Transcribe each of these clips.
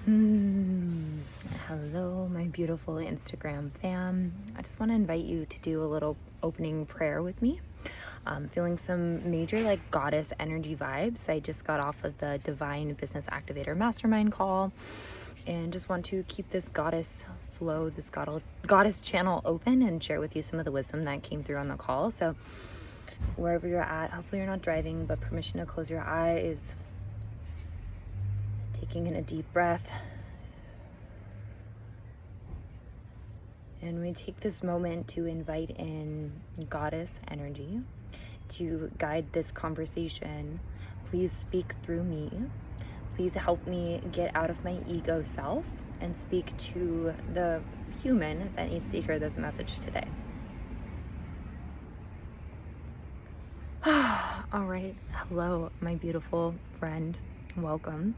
Hmm. Hello, my beautiful Instagram fam. I just want to invite you to do a little opening prayer with me. Feeling some major goddess energy vibes. I just got off of the Divine Business Activator Mastermind call and just want to keep this goddess flow, this goddess channel open and share with you some of the wisdom that came through on the call. So wherever you're at, hopefully you're not driving, but permission to close your eyes. Taking in a deep breath. And we take this moment to invite in goddess energy to guide this conversation. Please speak through me. Please help me get out of my ego self and speak to the human that needs to hear this message today. All right. Hello, my beautiful friend. Welcome.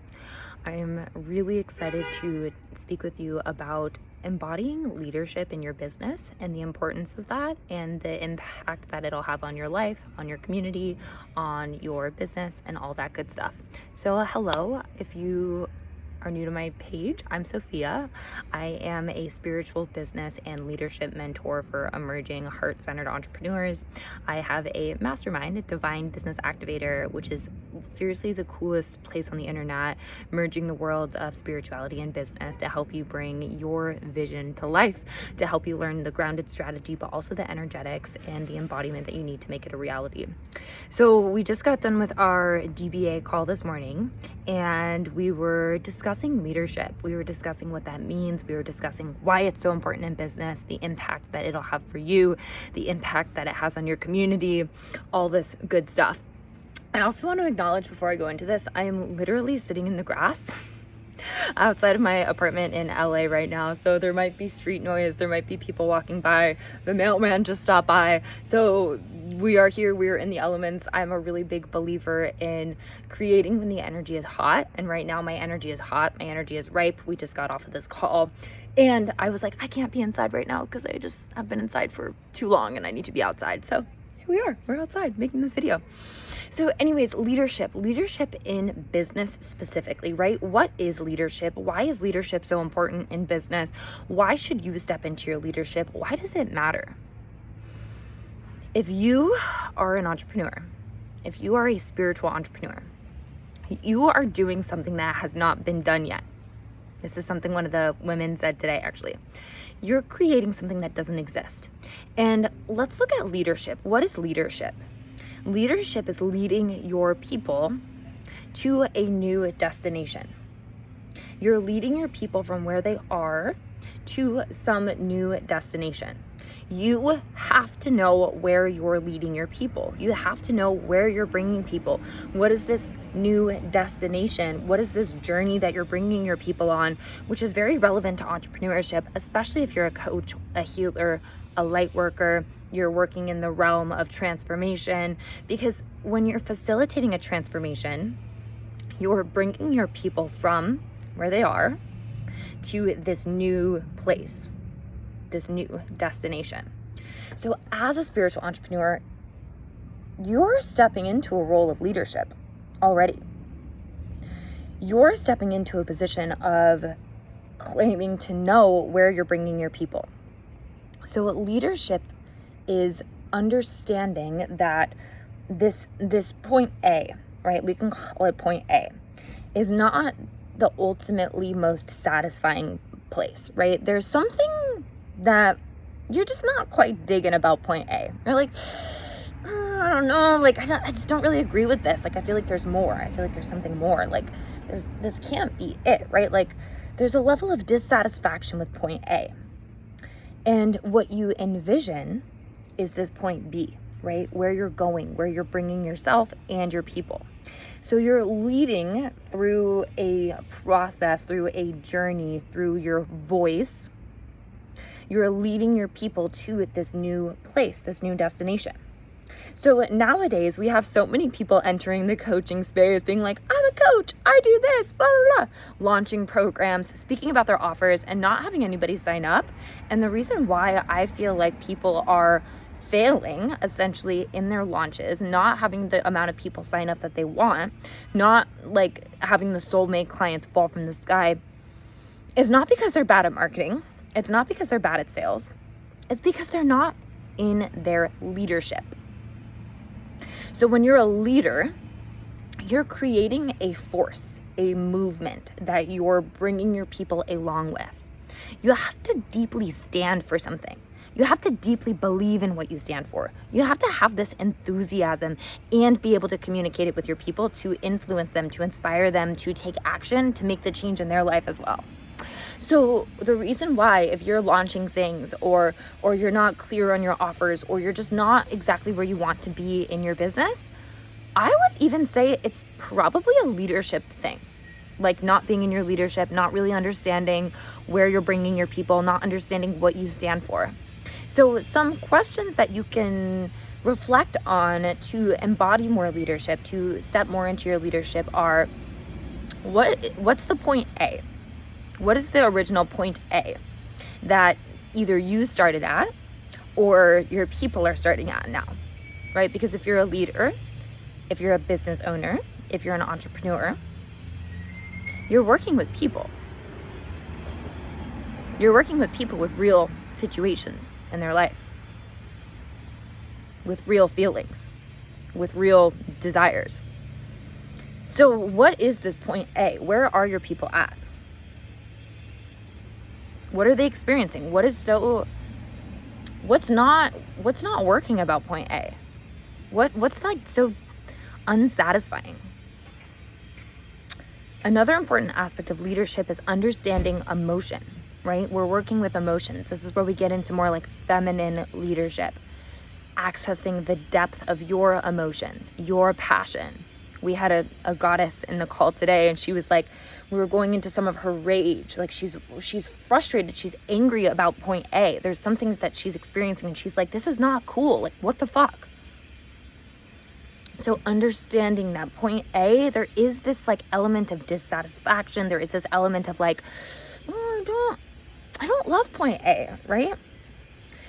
I am really excited to speak with you about embodying leadership in your business and the importance of that and the impact that it'll have on your life, on your community, on your business, and all that good stuff. So hello, if you are new to my page, I'm Sophia. I am a spiritual business and leadership mentor for emerging heart-centered entrepreneurs. I have a mastermind, a Divine Business Activator, which is seriously the coolest place on the internet, merging the worlds of spirituality and business to help you bring your vision to life, to help you learn the grounded strategy, but also the energetics and the embodiment that you need to make it a reality. So we just got done with our DBA call this morning, and we were discussing leadership. We were discussing what that means. We were discussing why it's so important in business, the impact that it'll have for you, the impact that it has on your community, all this good stuff. I also want to acknowledge before I go into this, I am literally sitting in the grass outside of my apartment in LA right now. So there might be street noise, there might be people walking by, the mailman just stopped by. So we are here, we're in the elements. I'm a really big believer in creating when the energy is hot. And right now my energy is hot, my energy is ripe. We just got off of this call and I was like, I can't be inside right now because I just have been inside for too long and I need to be outside. So here we are, we're outside making this video. So anyways, leadership in business specifically, right? What is leadership? Why is leadership so important in business? Why should you step into your leadership? Why does it matter? If you are an entrepreneur, if you are a spiritual entrepreneur, you are doing something that has not been done yet. This is something one of the women said today, actually. You're creating something that doesn't exist. And let's look at leadership. What is leadership? Leadership is leading your people to a new destination. You're leading your people from where they are to some new destination. You have to know where you're leading your people. You have to know where you're bringing people. What is this new destination? What is this journey that you're bringing your people on, which is very relevant to entrepreneurship, especially if you're a coach, a healer, a light worker, you're working in the realm of transformation, because when you're facilitating a transformation, you're bringing your people from where they are to this new place, this new destination. So as a spiritual entrepreneur, you're stepping into a role of leadership already. You're stepping into a position of claiming to know where you're bringing your people. So leadership is understanding that this point A, right? We can call it point A, is not the ultimately most satisfying place, right? There's something that you're just not quite digging about point A. You're like, I don't know, I just don't really agree with this. I feel like there's more. I feel like there's something more. This can't be it, right? There's a level of dissatisfaction with point A. And what you envision is this point B, right? Where you're going, where you're bringing yourself and your people. So you're leading through a process, through a journey, through your voice. You're leading your people to this new place, this new destination. So nowadays we have so many people entering the coaching space being like, I'm a coach, I do this, blah, blah, blah, launching programs, speaking about their offers and not having anybody sign up. And the reason why I feel like people are failing essentially in their launches, not having the amount of people sign up that they want, not having the soulmate clients fall from the sky, is not because they're bad at marketing. It's not because they're bad at sales. It's because they're not in their leadership. So when you're a leader, you're creating a force, a movement that you're bringing your people along with. You have to deeply stand for something. You have to deeply believe in what you stand for. You have to have this enthusiasm and be able to communicate it with your people to influence them, to inspire them, to take action, to make the change in their life as well. So the reason why, if you're launching things or you're not clear on your offers, or you're just not exactly where you want to be in your business, I would even say it's probably a leadership thing. Like not being in your leadership, not really understanding where you're bringing your people, not understanding what you stand for. So some questions that you can reflect on to embody more leadership, to step more into your leadership are, what's the point A? What is the original point A that either you started at or your people are starting at now, right? Because if you're a leader, if you're a business owner, if you're an entrepreneur, you're working with people. You're working with people with real situations in their life, with real feelings, with real desires. So what is this point A? Where are your people at? What are they experiencing? What's not working about point A? What's like so unsatisfying? Another important aspect of leadership is understanding emotion, right? We're working with emotions. This is where we get into more like feminine leadership, accessing the depth of your emotions, your passion. We had a goddess in the call today, and she was like, we were going into some of her rage. Like she's frustrated. She's angry about point A. There's something that she's experiencing, and she's like, this is not cool. Like, what the fuck? So understanding that point A, there is this like element of dissatisfaction. There is this element of like, oh, I don't love point A, right?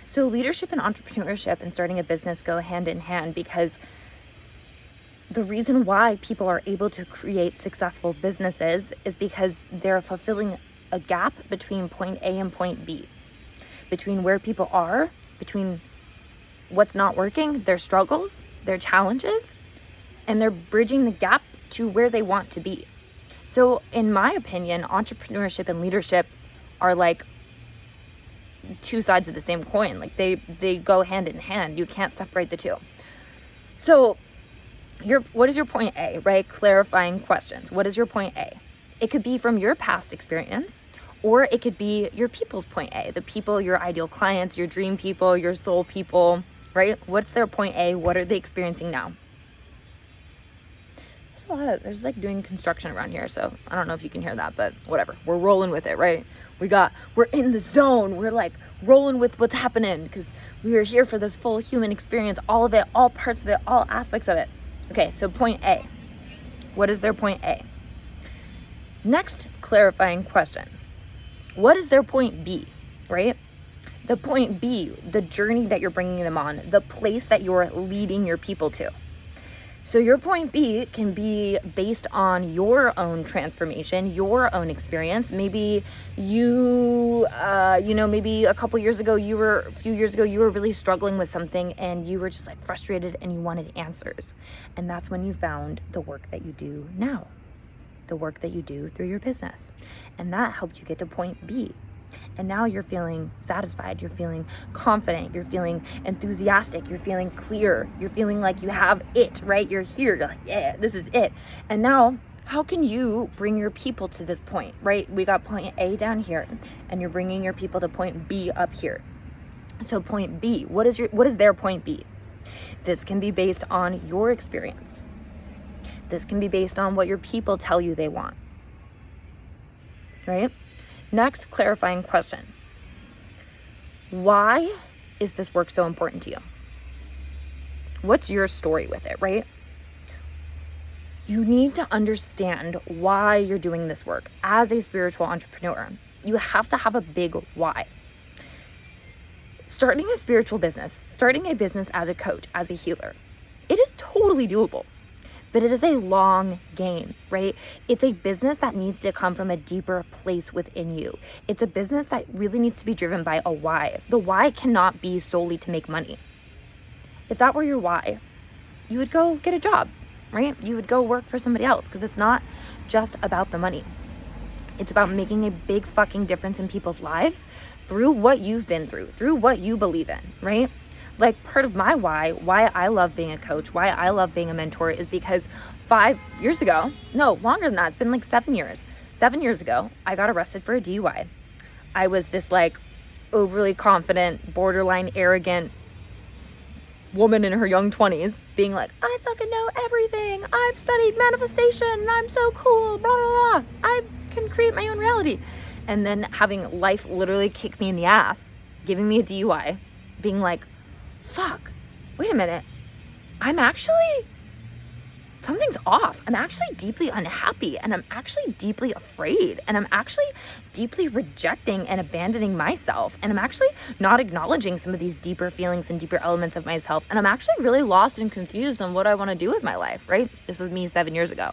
So leadership and entrepreneurship and starting a business go hand in hand, because the reason why people are able to create successful businesses is because they're fulfilling a gap between point A and point B, between where people are, between what's not working, their struggles, their challenges, and they're bridging the gap to where they want to be. So in my opinion, entrepreneurship and leadership are like two sides of the same coin. Like they go hand in hand. You can't separate the two. So what is your point A, right? Clarifying questions. What is your point A? It could be from your past experience, or it could be your people's point A, the people, your ideal clients, your dream people, your soul people, right? What's their point A? What are they experiencing now? There's like doing construction around here, so I don't know if you can hear that, but whatever. We're rolling with it, right? We're in the zone. We're like rolling with what's happening because we are here for this full human experience, all of it, all parts of it, all aspects of it. Okay, so point A. What is their point A? Next, clarifying question. What is their point B, right? The point B, the journey that you're bringing them on, the place that you're leading your people to. So your point B can be based on your own transformation, your own experience. Maybe maybe a few years ago, you were really struggling with something and you were just like frustrated and you wanted answers. And that's when you found the work that you do now, the work that you do through your business. And that helped you get to point B. And now you're feeling satisfied, you're feeling confident, you're feeling enthusiastic, you're feeling clear, you're feeling like you have it, right? You're here, you're like, yeah, this is it. And now, how can you bring your people to this point, right? We got point A down here, and you're bringing your people to point B up here. So point B, what is their point B? This can be based on your experience. This can be based on what your people tell you they want, right? Next, clarifying question. Why is this work so important to you? What's your story with it, right? You need to understand why you're doing this work. As a spiritual entrepreneur, you have to have a big why. Starting a spiritual business, starting a business as a coach, as a healer, it is totally doable. but it is a long game, right? It's a business that needs to come from a deeper place within you. It's a business that really needs to be driven by a why. The why cannot be solely to make money. If that were your why, you would go get a job, right? You would go work for somebody else, because it's not just about the money. It's about making a big fucking difference in people's lives through what you've been through what you believe in, right? Like, part of my why I love being a coach, why I love being a mentor, is because 5 years ago, no, longer than that, it's been like 7 years. 7 years ago, I got arrested for a DUI. I was this like overly confident, borderline arrogant woman in her young 20s being like, I fucking know everything. I've studied manifestation and I'm so cool, blah, blah, blah. I can create my own reality. And then having life literally kick me in the ass, giving me a DUI, being like, fuck, wait a minute. Something's off. I'm actually deeply unhappy, and I'm actually deeply afraid, and I'm actually deeply rejecting and abandoning myself, and I'm actually not acknowledging some of these deeper feelings and deeper elements of myself, and I'm actually really lost and confused on what I want to do with my life, right? This was me 7 years ago.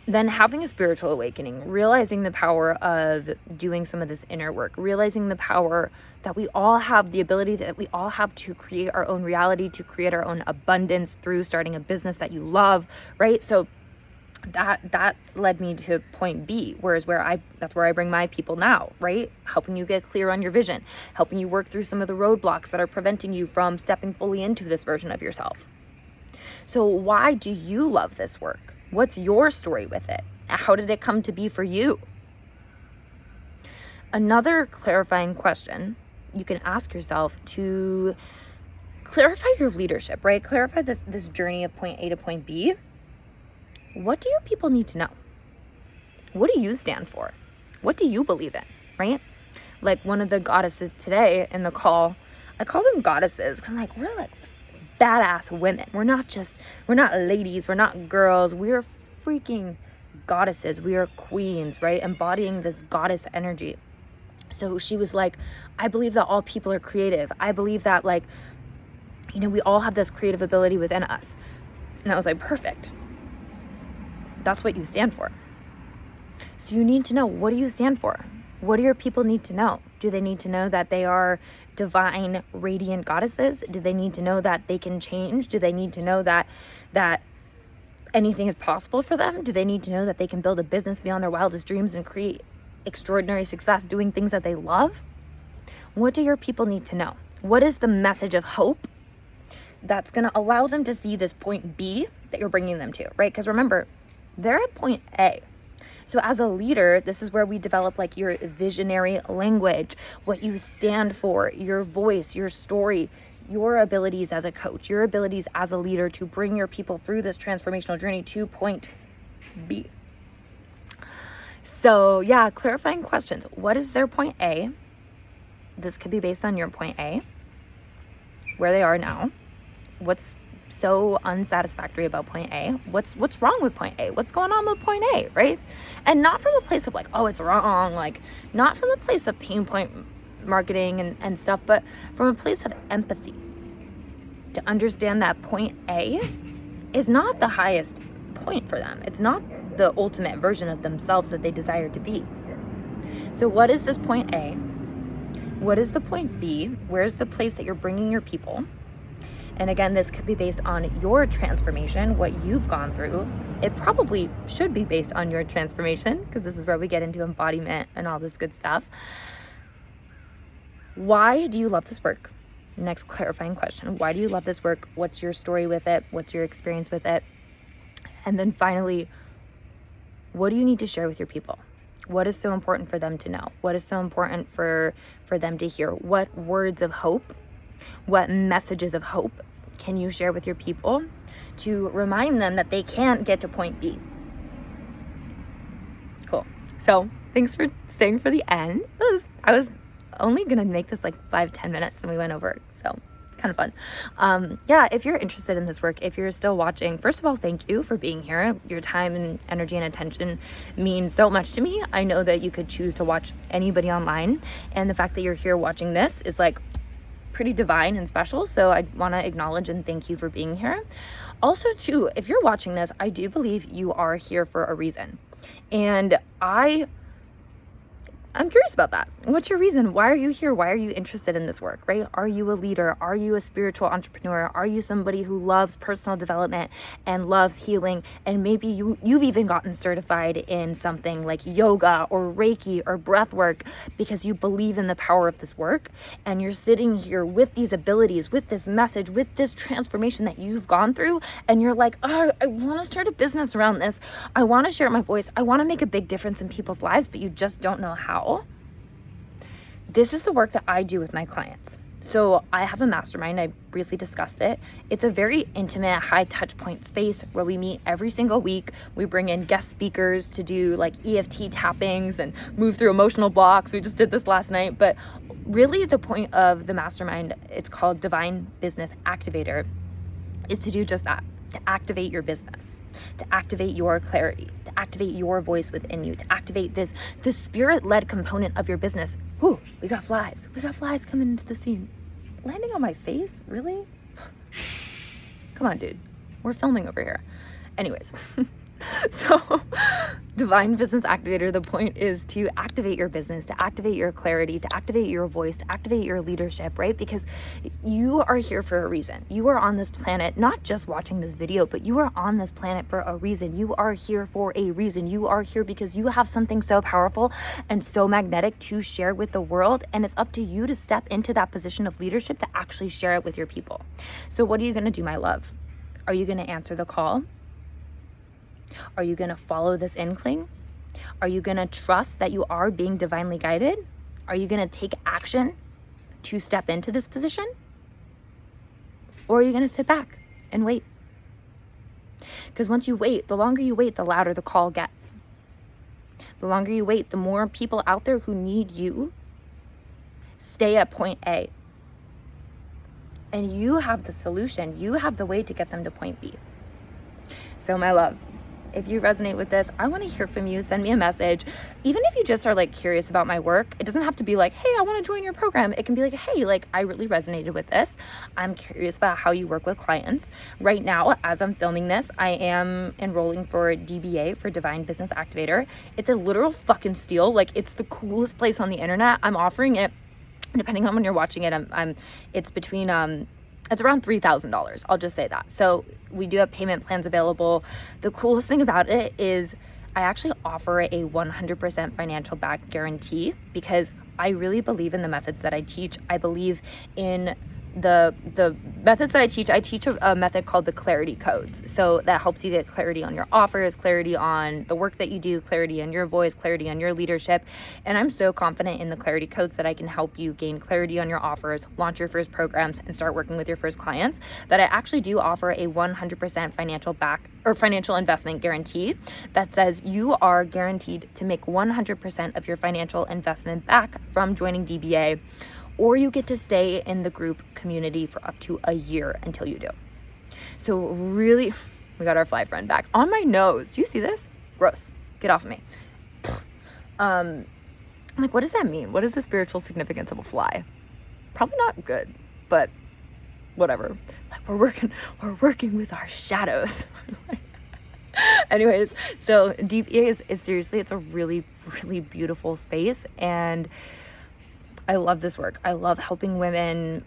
Then having a spiritual awakening, realizing the power of doing some of this inner work, realizing the power that we all have, the ability that we all have to create our own reality, to create our own abundance through starting a business that you love, right? So that's led me to point B, that's where I bring my people now, right? Helping you get clear on your vision, helping you work through some of the roadblocks that are preventing you from stepping fully into this version of yourself. So why do you love this work? What's your story with it? How did it come to be for you? Another clarifying question you can ask yourself to clarify your leadership, right? Clarify this journey of point A to point B. What do your people need to know? What do you stand for? What do you believe in, right? Like one of the goddesses today in the call, I call them goddesses because I'm like, we're like badass women. We're not ladies, we're not girls, we're freaking goddesses. We are queens, right? Embodying this goddess energy. So she was like, I believe that all people are creative. I believe that, like, we all have this creative ability within us. And I was like, perfect. That's what you stand for. So you need to know, what do you stand for? What do your people need to know? Do they need to know that they are divine, radiant goddesses? Do they need to know that they can change? Do they need to know that anything is possible for them? Do they need to know that they can build a business beyond their wildest dreams and create extraordinary success doing things that they love? What do your people need to know? What is the message of hope that's going to allow them to see this point B that you're bringing them to, right? Because remember, they're at point A. So as a leader, this is where we develop like your visionary language, what you stand for, your voice, your story, your abilities as a coach, your abilities as a leader to bring your people through this transformational journey to point B. So yeah, clarifying questions. What is their point A? This could be based on your point A, where they are now. What's so unsatisfactory about point A? What's wrong with point A? What's going on with point A, right? And not from a place of like, oh, it's wrong, like not from a place of pain point marketing and stuff, but from a place of empathy, to understand that point A is not the highest point for them. It's not the ultimate version of themselves that they desire to be. So what is this point A? What is the point B? Where's the place that you're bringing your people? And again, this could be based on your transformation, what you've gone through. It probably should be based on your transformation, because this is where we get into embodiment and all this good stuff. Why do you love this work? Next clarifying question. Why do you love this work? What's your story with it? What's your experience with it? And then finally, what do you need to share with your people? What is so important for them to know? What is so important for them to hear? What words of hope? What messages of hope can you share with your people to remind them that they can get to point B? Cool. So thanks for staying for the end. I was only gonna make this like 5-10 minutes and we went over it, so it's kind of fun. Yeah, if you're interested in this work, if you're still watching, first of all, thank you for being here. Your time and energy and attention means so much to me. I know that you could choose to watch anybody online, and the fact that you're here watching this is like pretty divine and special. So I want to acknowledge and thank you for being here. Also, too, if you're watching this, I do believe you are here for a reason. And I'm curious about that. What's your reason? Why are you here? Why are you interested in this work, right? Are you a leader? Are you a spiritual entrepreneur? Are you somebody who loves personal development and loves healing? And maybe you've even gotten certified in something like yoga or Reiki or breath work because you believe in the power of this work. And you're sitting here with these abilities, with this message, with this transformation that you've gone through. And you're like, oh, I want to start a business around this. I want to share my voice. I want to make a big difference in people's lives, but you just don't know how. This is the work that I do with my clients. So I have a mastermind. I briefly discussed it. It's a very intimate, high touch point space where we meet every single week. We bring in guest speakers to do like EFT tappings and move through emotional blocks. We just did this last night. But really the point of the mastermind, it's called Divine Business Activator, is to do just that, to activate your business, to activate your clarity, to activate your voice within you, to activate this spirit-led component of your business. Whew, we got flies. We got flies coming into the scene. Landing on my face? Really? Come on, dude. We're filming over here. Anyways, so Divine Business Activator, the point is to activate your business, to activate your clarity, to activate your voice, to activate your leadership, right? Because you are here for a reason. You are on this planet, not just watching this video, but you are on this planet for a reason. You are here for a reason. You are here because you have something so powerful and so magnetic to share with the world. And it's up to you to step into that position of leadership to actually share it with your people. So what are you going to do, my love? Are you going to answer the call? Are you going to follow this inkling? Are you going to trust that you are being divinely guided? Are you going to take action to step into this position? Or are you going to sit back and wait? Because once you wait, the longer you wait, the louder the call gets. The longer you wait, the more people out there who need you stay at point A. And you have the solution. You have the way to get them to point B. So my love, if you resonate with this, I want to hear from you. Send me a message. Even if you just are like curious about my work, it doesn't have to be like, hey, I want to join your program. It can be like, hey, like I really resonated with this. I'm curious about how you work with clients. Right now, as I'm filming this, I am enrolling for DBA, for Divine Business Activator. It's a literal fucking steal. Like it's the coolest place on the internet. I'm offering it, depending on when you're watching it, it's between, it's around $3,000. I'll just say that. So we do have payment plans available. The coolest thing about it is I actually offer a 100% financial back guarantee because I really believe in the methods that I teach. I believe in the methods that I teach a method called the clarity codes. So that helps you get clarity on your offers, clarity on the work that you do, clarity on your voice, clarity on your leadership. And I'm so confident in the clarity codes that I can help you gain clarity on your offers, launch your first programs, and start working with your first clients, that I actually do offer a 100% financial investment guarantee that says you are guaranteed to make 100% of your financial investment back from joining DBA, or you get to stay in the group community for up to a year until you do. So really, we got our fly friend back on my nose. Do you see this? Gross. Get off of me. Like, what does that mean? What is the spiritual significance of a fly? Probably not good, but whatever. Like we're working with our shadows. Anyways, so DBA is seriously, it's a really, really beautiful space, and I love this work. I love helping women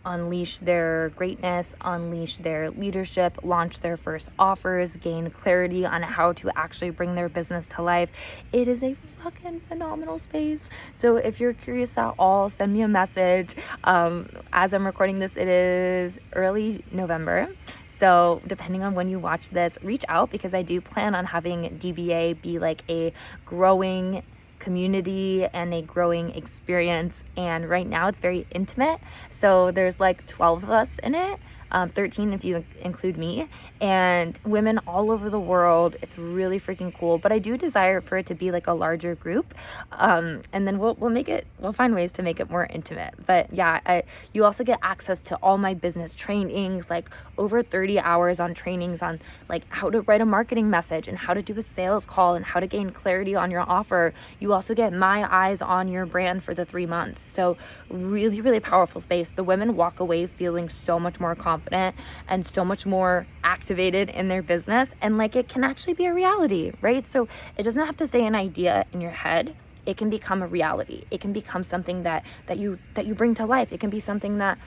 unleash their greatness, unleash their leadership, launch their first offers, gain clarity on how to actually bring their business to life. It is a fucking phenomenal space. So if you're curious at all, send me a message. As I'm recording this, it is early November. So depending on when you watch this, reach out, because I do plan on having DBA be like a growing community and a growing experience. And right now it's very intimate. So there's like 12 of us in it. 13 if you include me, and women all over the world. It's really freaking cool, but I do desire for it to be like a larger group, and then we'll find ways to make it more intimate. But yeah, you also get access to all my business trainings, like over 30 hours on trainings on like how to write a marketing message and how to do a sales call and how to gain clarity on your offer. You also get my eyes on your brand for the 3 months. So really, really powerful space. The women walk away feeling so much more confident and so much more activated in their business, and like it can actually be a reality, right? So it doesn't have to stay an idea in your head. It can become a reality. It can become something that you bring to life. It can be something that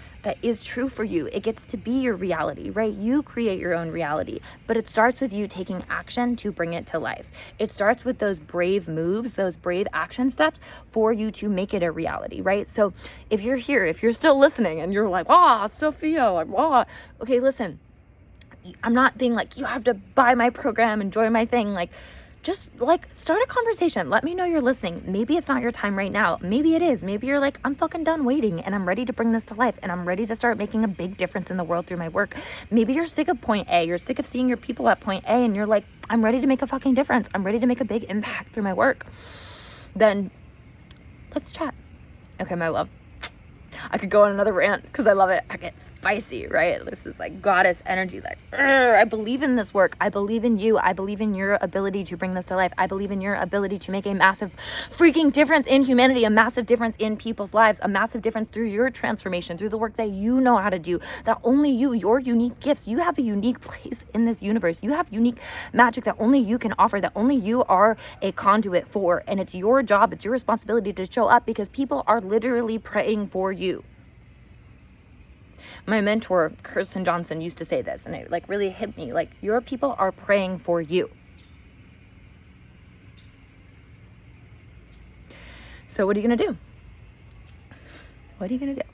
is true for you. It gets to be your reality, right? You create your own reality, but it starts with you taking action to bring it to life. It starts with those brave moves, those brave action steps for you to make it a reality, right? So if you're here, if you're still listening and you're like, Sophia, like, okay, listen, I'm not being like, you have to buy my program and join my thing. Like, just like start a conversation. Let me know you're listening. Maybe it's not your time right now. Maybe it is. Maybe you're like, I'm fucking done waiting and I'm ready to bring this to life and I'm ready to start making a big difference in the world through my work. Maybe you're sick of point A. You're sick of seeing your people at point A and you're like, I'm ready to make a fucking difference. I'm ready to make a big impact through my work. Then let's chat. Okay, my love. I could go on another rant because I love it. I get spicy, right? This is like goddess energy. Like, I believe in this work. I believe in you. I believe in your ability to bring this to life. I believe in your ability to make a massive freaking difference in humanity, a massive difference in people's lives, a massive difference through your transformation, through the work that you know how to do, that only you, your unique gifts, you have a unique place in this universe. You have unique magic that only you can offer, that only you are a conduit for. And it's your job, it's your responsibility to show up because people are literally praying for you. My mentor, Kirsten Johnson, used to say this, and it like really hit me. Like, your people are praying for you. So what are you going to do? What are you going to do?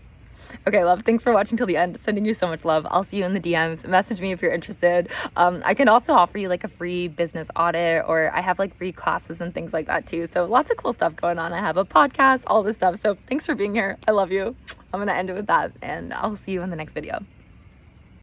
Okay, love, thanks for watching till the end. Sending you so much love. I'll see you in the DMs. Message me if you're interested. I can also offer you like a free business audit, or I have like free classes and things like that too. So lots of cool stuff going on. I have a podcast, all this stuff. So thanks for being here. I love you. I'm going to end it with that, and I'll see you in the next video.